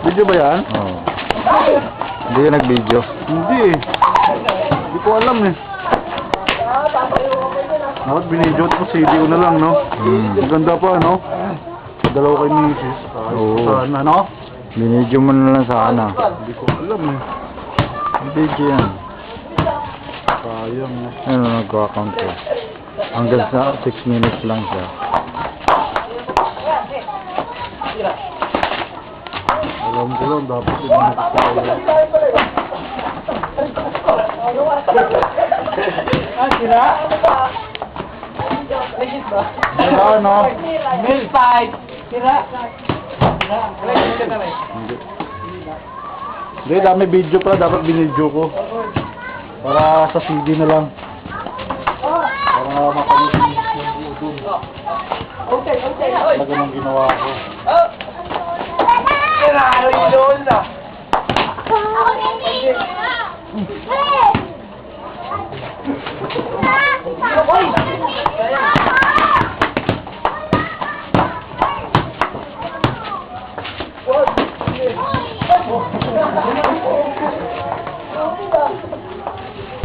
Video ba yan? Oo. Hindi ka nag-video. Hindi eh. Hindi ko alam eh. Dapat binidyo ko CD ko na lang, no? Maganda pa, no? Dalawa kay misis. Oo. Sana, no? Binidyo mo na lang sana. Hindi ko alam eh. Video yan. Sayang, no? Ano, nag-account ko. Hanggang sa 6 minutes lang siya. Alam ko lang, dapat yung makakaya. Sira? Ano? Milk fight! Sira? Hindi. Hindi, dami video pa. Dapat binidyo ko. Para sa CD na lang. Para mapanood yung buo dun. Talaga nang ginawa ko. Sira! Ano yung doon na? Oy!